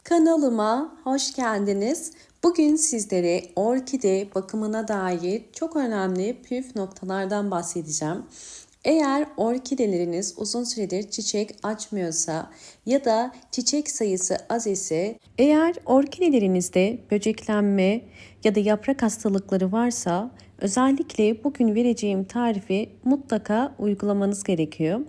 Kanalıma hoş geldiniz. Bugün sizlere orkide bakımına dair çok önemli püf noktalardan bahsedeceğim. Eğer orkideleriniz uzun süredir çiçek açmıyorsa ya da çiçek sayısı az ise, eğer orkidelerinizde böceklenme ya da yaprak hastalıkları varsa özellikle bugün vereceğim tarifi mutlaka uygulamanız gerekiyor.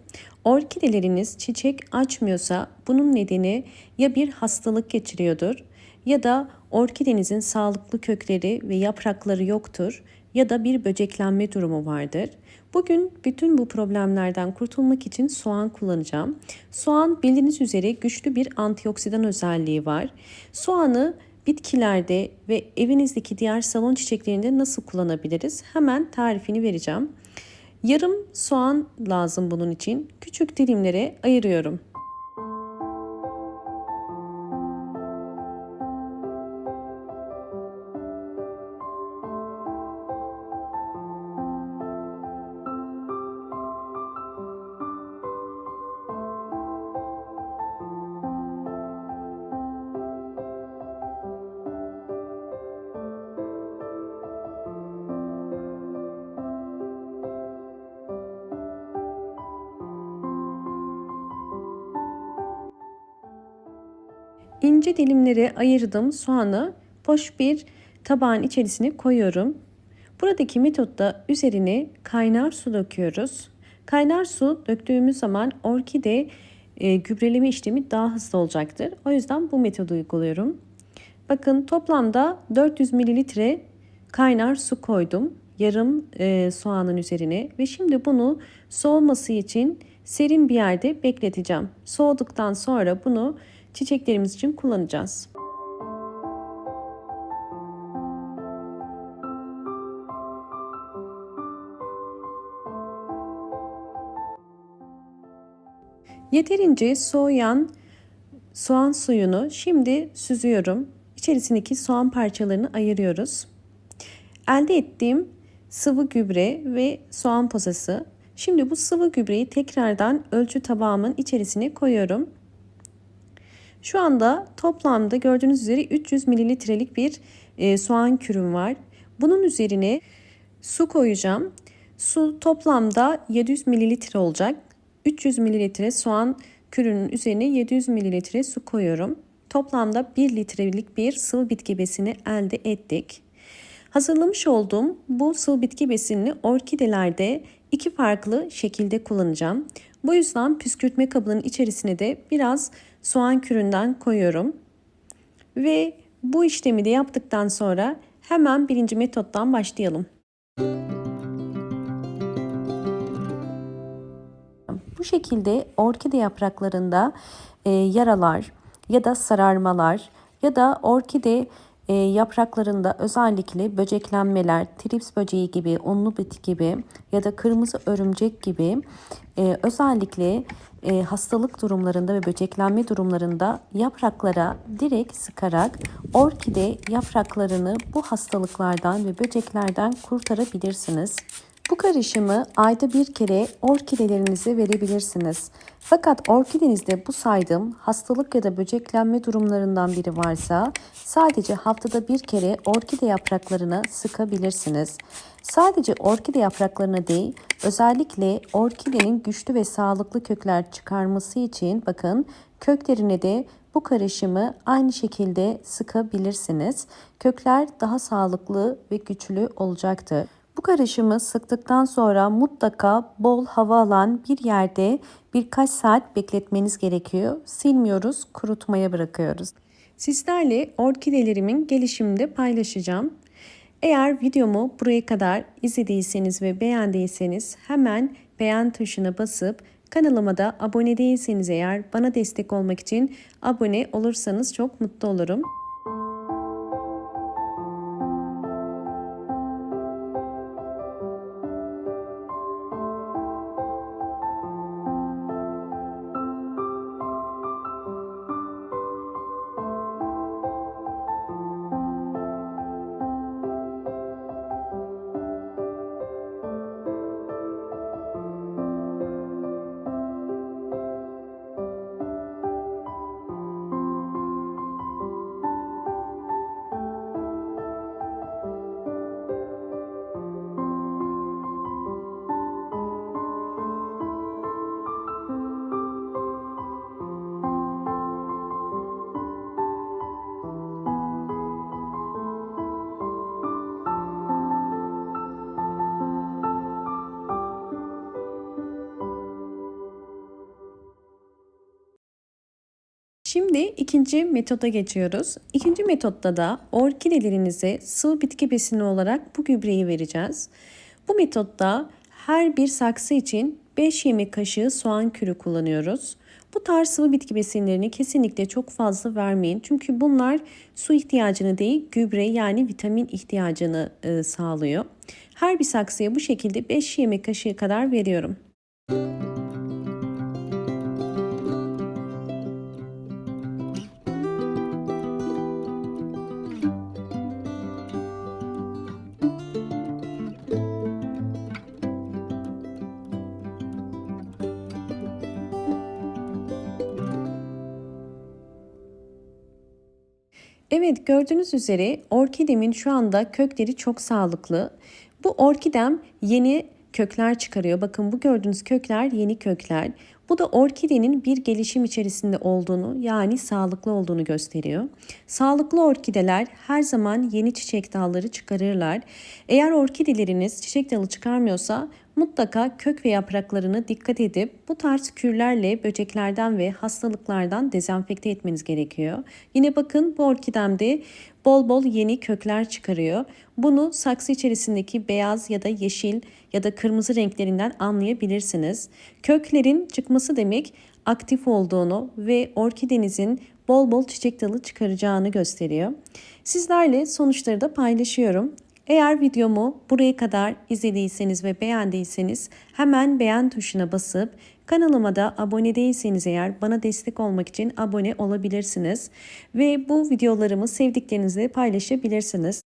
Orkideleriniz çiçek açmıyorsa bunun nedeni ya bir hastalık geçiriyordur ya da orkidenizin sağlıklı kökleri ve yaprakları yoktur ya da bir böceklenme durumu vardır. Bugün bütün bu problemlerden kurtulmak için soğan kullanacağım. Soğan bildiğiniz üzere güçlü bir antioksidan özelliği var. Soğanı bitkilerde ve evinizdeki diğer salon çiçeklerinde nasıl kullanabiliriz? Hemen tarifini vereceğim. Yarım soğan lazım bunun için. Küçük dilimlere ayırıyorum. İnce dilimlere ayırdım soğanı boş bir tabağın içerisine koyuyorum. Buradaki metotta üzerine kaynar su döküyoruz. Kaynar su döktüğümüz zaman orkide gübreleme işlemi daha hızlı olacaktır. O yüzden bu metodu uyguluyorum. Bakın toplamda 400 mililitre kaynar su koydum. Yarım soğanın üzerine ve şimdi bunu soğuması için serin bir yerde bekleteceğim. Soğuduktan sonra bunu çiçeklerimiz için kullanacağız. Yeterince soğuyan soğan suyunu şimdi süzüyorum. İçerisindeki soğan parçalarını ayırıyoruz. Elde ettiğim sıvı gübre ve soğan posası. Şimdi bu sıvı gübreyi tekrardan ölçü tabağımın içerisine koyuyorum. Şu anda toplamda gördüğünüz üzere 300 mililitrelik bir soğan kürüm var. Bunun üzerine su koyacağım. Su toplamda 700 mililitre olacak. 300 mililitre soğan kürünün üzerine 700 mililitre su koyuyorum. Toplamda 1 litrelik bir sıvı bitki besini elde ettik. Hazırlamış olduğum bu sıvı bitki besinini orkidelerde iki farklı şekilde kullanacağım. Bu yüzden püskürtme kabının içerisine de biraz soğan küründen koyuyorum. Ve bu işlemi de yaptıktan sonra hemen birinci metottan başlayalım. Bu şekilde orkide yapraklarında yaralar ya da sararmalar ya da orkide yapraklarında özellikle böceklenmeler, trips böceği gibi, unlu bit gibi ya da kırmızı örümcek gibi özellikle hastalık durumlarında ve böceklenme durumlarında yapraklara direkt sıkarak orkide yapraklarını bu hastalıklardan ve böceklerden kurtarabilirsiniz. Bu karışımı ayda bir kere orkidelerinize verebilirsiniz. Fakat orkidenizde bu saydığım hastalık ya da böceklenme durumlarından biri varsa sadece haftada bir kere orkide yapraklarına sıkabilirsiniz. Sadece orkide yapraklarına değil, özellikle orkidenin güçlü ve sağlıklı kökler çıkarması için bakın köklerine de bu karışımı aynı şekilde sıkabilirsiniz. Kökler daha sağlıklı ve güçlü olacaktır. Bu karışımı sıktıktan sonra mutlaka bol hava alan bir yerde birkaç saat bekletmeniz gerekiyor. Silmiyoruz, kurutmaya bırakıyoruz. Sizlerle orkidelerimin gelişimini de paylaşacağım. Eğer videomu buraya kadar izlediyseniz ve beğendiyseniz hemen beğen tuşuna basıp kanalıma da abone değilseniz eğer bana destek olmak için abone olursanız çok mutlu olurum. Şimdi ikinci metoda geçiyoruz. İkinci metotta da orkidelerinize sıvı bitki besini olarak bu gübreyi vereceğiz. Bu metotta her bir saksı için 5 yemek kaşığı soğan kürü kullanıyoruz. Bu tarz sıvı bitki besinlerini kesinlikle çok fazla vermeyin. Çünkü bunlar su ihtiyacını değil, gübre yani vitamin ihtiyacını sağlıyor. Her bir saksıya bu şekilde 5 yemek kaşığı kadar veriyorum. Evet, gördüğünüz üzere orkidemin şu anda kökleri çok sağlıklı. Bu orkidem yeni kökler çıkarıyor. Bakın bu gördüğünüz kökler yeni kökler. Bu da orkidenin bir gelişim içerisinde olduğunu yani sağlıklı olduğunu gösteriyor. Sağlıklı orkideler her zaman yeni çiçek dalları çıkarırlar. Eğer orkideleriniz çiçek dalı çıkarmıyorsa mutlaka kök ve yapraklarını dikkat edip bu tarz kürlerle böceklerden ve hastalıklardan dezenfekte etmeniz gerekiyor. Yine bakın bu orkidemde bol bol yeni kökler çıkarıyor. Bunu saksı içerisindeki beyaz ya da yeşil ya da kırmızı renklerinden anlayabilirsiniz. Köklerin çıkması demek aktif olduğunu ve orkidenizin bol bol çiçek dalı çıkaracağını gösteriyor. Sizlerle sonuçları da paylaşıyorum. Eğer videomu buraya kadar izlediyseniz ve beğendiyseniz hemen beğen tuşuna basıp kanalıma da abone değilseniz eğer bana destek olmak için abone olabilirsiniz. Ve bu videolarımı sevdiklerinizle paylaşabilirsiniz.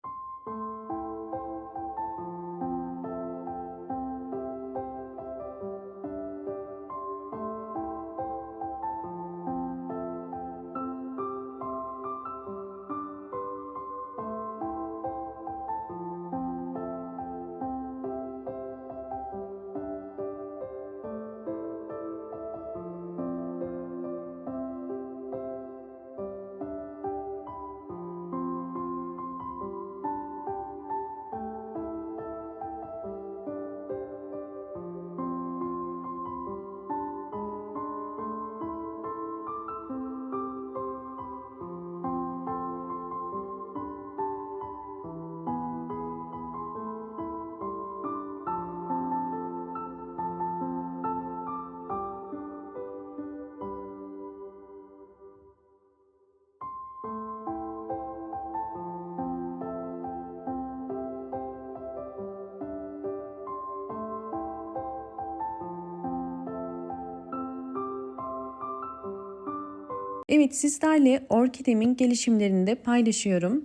Evet, sizlerle orkidemin gelişimlerini de paylaşıyorum.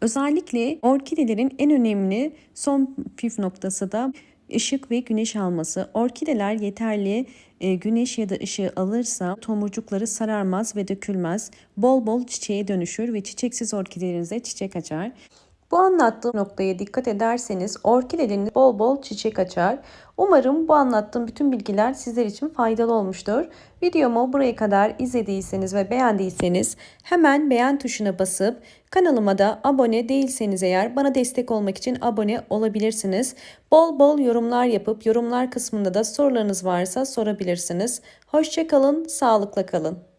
Özellikle orkidelerin en önemli son püf noktası da ışık ve güneş alması. Orkideler yeterli güneş ya da ışığı alırsa tomurcukları sararmaz ve dökülmez. Bol bol çiçeğe dönüşür ve çiçeksiz orkidelerinize çiçek açar. Bu anlattığım noktaya dikkat ederseniz orkideleriniz bol bol çiçek açar. Umarım bu anlattığım bütün bilgiler sizler için faydalı olmuştur. Videomu buraya kadar izlediyseniz ve beğendiyseniz hemen beğen tuşuna basıp kanalıma da abone değilseniz eğer bana destek olmak için abone olabilirsiniz. Bol bol yorumlar yapıp yorumlar kısmında da sorularınız varsa sorabilirsiniz. Hoşça kalın, sağlıkla kalın.